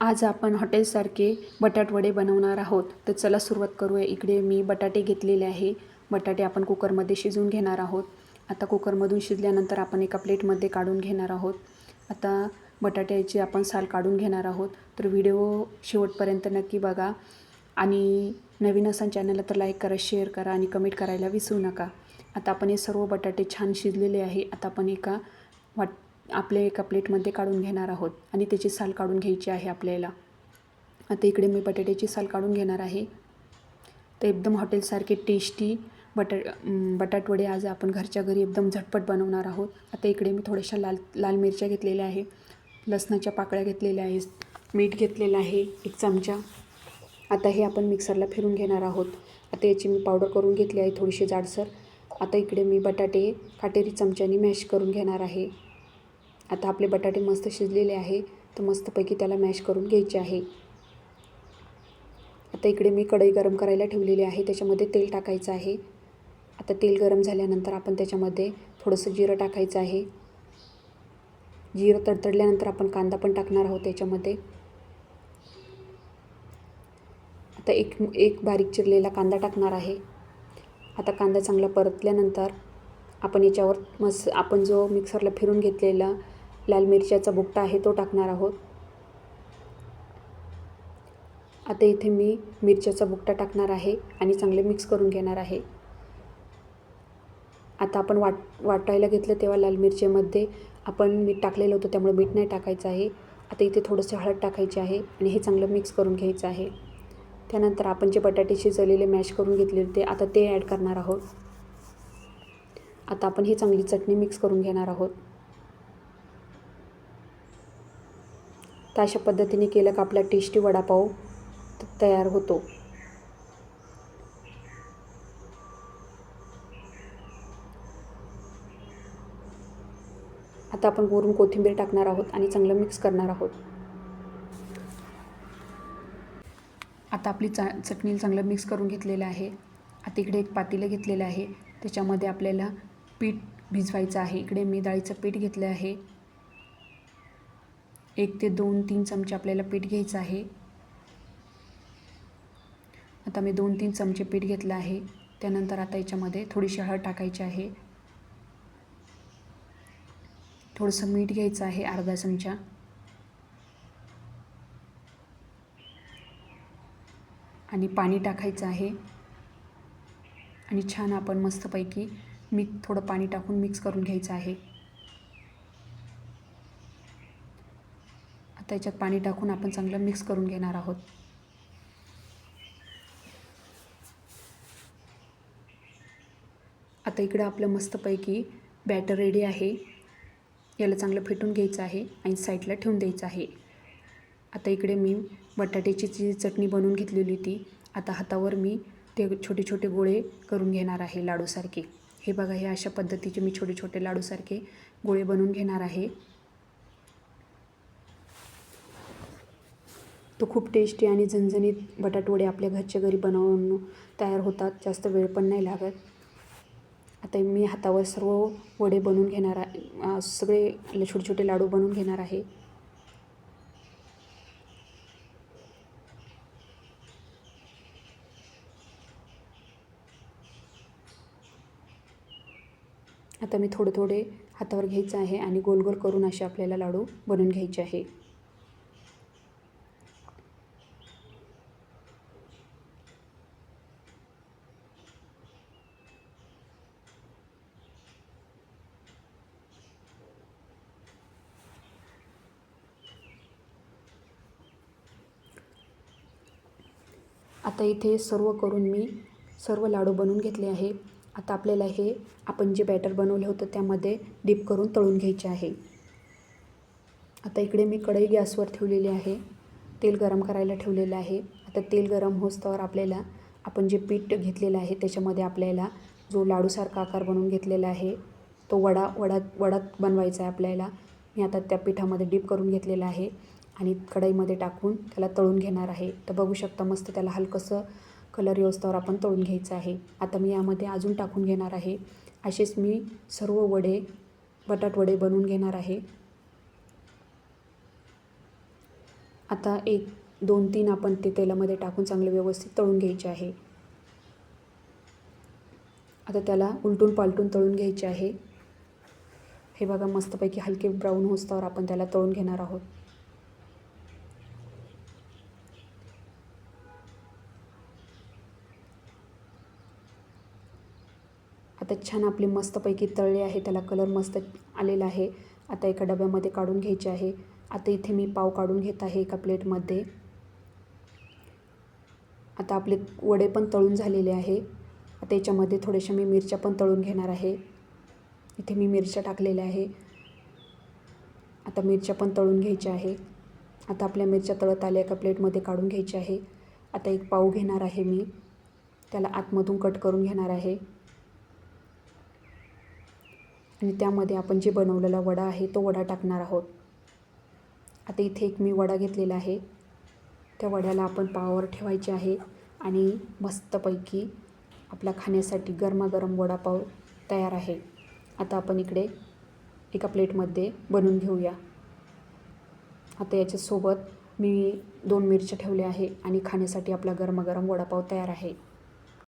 आज आपण हॉटेलसारखे बटाटवडे बनवणार आहोत. तर चला सुरुवात करूया. इकडे मी बटाटे घेतलेले आहे. बटाटे आपण कुकरमध्ये शिजवून घेणार आहोत. आता कुकरमधून शिजल्यानंतर आपण एका प्लेटमध्ये काढून घेणार आहोत. आता बटाट्याची आपण साल काढून घेणार आहोत. तर व्हिडिओ शेवटपर्यंत नक्की बघा आणि नवीन असाल चॅनलला तर लाईक करा, शेअर करा आणि कमेंट करायला विसरू नका. आता आपण हे सर्व बटाटे छान शिजलेले आहे. आता आपण आपल्या एका प्लेटमध्ये काढून घेणार आहोत आणि त्याची साल काढून घ्यायची आहे आपल्याला. आता इकडे मी बटाट्याची साल काढून घेणार आहे. तर एकदम हॉटेलसारखे टेस्टी बटाटवडे आज आपण घरच्या घरी एकदम झटपट बनवणार आहोत. आता इकडे मी थोड्याशा लाल मिरच्या घेतलेल्या आहे, लसणाच्या पाकळ्या घेतलेल्या आहेत, मीठ घेतलेलं आहे 1 चमचा. आता हे आपण मिक्सरला फिरून घेणार आहोत. आता याची मी पावडर करून घेतली आहे थोडीशी जाडसर. आता इकडे मी बटाटे काटेरी चमच्याने मॅश करून घेणार आहे. आता आपले बटाटे मस्त शिजलेले आहे, तर मस्तपैकी त्याला मॅश करून घ्यायचे आहे. आता इकडे मी कढई गरम करायला ठेवलेली आहे. त्याच्यामध्ये तेल टाकायचं आहे. आता तेल गरम झाल्यानंतर आपण त्याच्यामध्ये थोडंसं जिरं टाकायचं आहे. जिरं तडतडल्यानंतर आपण कांदा पण टाकणार आहोत त्याच्यामध्ये. आता एक बारीक चिरलेला कांदा टाकणार आहे. आता कांदा चांगला परतल्यानंतर आपण याच्यावर आपण जो मिक्सरला फिरून घेतलेला लाल मिरच्याचा बुक्का आहे तो टाकणार आहोत. आता इथे मी मिरच्याचा बुक्का टाकणार आहे आणि चांगले मिक्स करून घेणार आहे. आता आपण वाटायला घेतलं तेव्हा लाल मिरचीमध्ये आपण मीठ टाकलेलं होतं, त्यामुळे मीठ नाही टाकायचं आहे. आता इथे थोडंसं हळद टाकायची आहे आणि हे चांगलं मिक्स करून घ्यायचं आहे. त्यानंतर आपण जे बटाटे शिजवलेले मॅश करून घेतलेले ते आता ते ॲड करणार आहोत. आता आपण ही चांगली चटणी मिक्स करून घेणार आहोत. तर अशा पद्धतीने केलं का आपला टेस्टी वडापाव तयार होतो. आता आपण वरून कोथिंबीर टाकणार आहोत आणि चांगलं मिक्स करणार आहोत. आता आपली चटणी चांगलं मिक्स करून घेतलेलं आहे. आता इकडे एक पातेलं घेतलेलं आहे. त्याच्यामध्ये आपल्याला पीठ भिजवायचं आहे. इकडे मी डाळीचं पीठ घेतलं आहे. 1 ते 2-3 चमचे आपल्याला पीठ घ्यायचं आहे. आता मी 2-3 चमचे पीठ घेतलं आहे. त्यानंतर आता याच्यामध्ये थोडीशी हळद टाकायची आहे. थोडंसं मीठ घ्यायचं आहे अर्धा चमचा. आणि पाणी टाकायचं आहे आणि छान आपण मस्तपैकी थोडं पाणी टाकून मिक्स करून घ्यायचं आहे. आता याच्यात पाणी टाकून आपण चांगलं मिक्स करून घेणार आहोत. आता इकडं आपलं मस्तपैकी बॅटर रेडी आहे. याला चांगलं फेटून घ्यायचं आहे आणि साईडला ठेवून द्यायचं आहे. आता इकडे मी बटाट्याची जी चटणी बनवून घेतलेली होती, आता हातावर मी ते छोटे छोटे गोळे करून घेणार आहे लाडूसारखे. हे बघा, हे अशा पद्धतीचे मी छोटे छोटे लाडूसारखे गोळे बनवून घेणार आहे. तो खूप टेस्टी आणि झणझणीत बटाटवडे आपल्या घरच्या घरी बनवून तयार होतात. जास्त वेळ पण नाही लागत. आता मी हातावर सर्व वडे बनवून घेणार आहे. सगळे छोटे छोटे लाडू बनवून घेणार आहे. आता मी थोडे थोडे हातावर घ्यायचं आहे आणि गोल गोल करून असे आपल्याला लाडू बनवून घ्यायचे आहे. आता इथे सर्व लाडू बनवून घेतले आहे. आता आपल्याला हे आपण जे बॅटर बनवले होतं त्यामध्ये डीप करून तळून घ्यायचे आहे. आता इकडे मी कढई गॅसवर ठेवलेली आहे. तेल गरम करायला ठेवलेलं आहे. आता तेल गरम होस्तोवर आपल्याला आपण जे पीठ घेतलेलं आहे त्याच्यामध्ये आपल्याला जो लाडूसारखा आकार बनवून घेतलेला आहे तो वडा बनवायचा आहे आपल्याला. मी आता त्या पिठामध्ये डीप करून घेतलेला आहे आणि कढईमध्ये टाकून त्याला तळून घेणार आहे. तर बघू शकता मस्त त्याला हलकंसं कलर येऊस्तोवर आपण तळून घ्यायचं आहे. आता मी यामध्ये अजून टाकून घेणार आहे. असेच मी सर्व बटाटवडे बनवून घेणार आहे. आता 1, 2, 3 आपण ते तेलामध्ये टाकून चांगले व्यवस्थित तळून घ्यायचे आहे. आता त्याला उलटून पालटून तळून घ्यायचे आहे. हे बघा मस्तपैकी हलके ब्राऊन होईस्तोवर आपण त्याला तळून घेणार आहोत. आता छान आपले मस्तपैकी तळले आहे. त्याला कलर मस्त आलेला आहे. आता एका डब्यामध्ये काढून घ्यायचे आहे. आता इथे मी पाव काढून घेत आहे एका प्लेटमध्ये. आता आपले वडे पण तळून झालेले आहे. आता याच्यामध्ये थोड्याशा मी मिरच्या पण तळून घेणार आहे. इथे मी मिरच्या टाकलेल्या आहे. आता मिरच्या पण तळून घ्यायच्या आहे. आता आपल्या मिरच्या तळत आल्या एका प्लेटमध्ये काढून घ्यायच्या आहे. आता एक पाव घेणार आहे मी. त्याला आतमधून कट करून घेणार आहे आणि त्यामध्ये आपण जे बनवलेला वडा आहे तो वडा टाकणार आहोत. आता इथे एक मी वडा घेतलेला आहे. त्या वड्याला आपण पावावर ठेवायचे आहे आणि मस्तपैकी आपला खाण्यासाठी गरमागरम वडापाव तयार आहे. आता आपण इकडे एका प्लेटमध्ये बनवून घेऊया. आता याच्यासोबत मी 2 मिरच्या ठेवल्या आहे आणि खाण्यासाठी आपला गरमागरम वडापाव तयार आहे.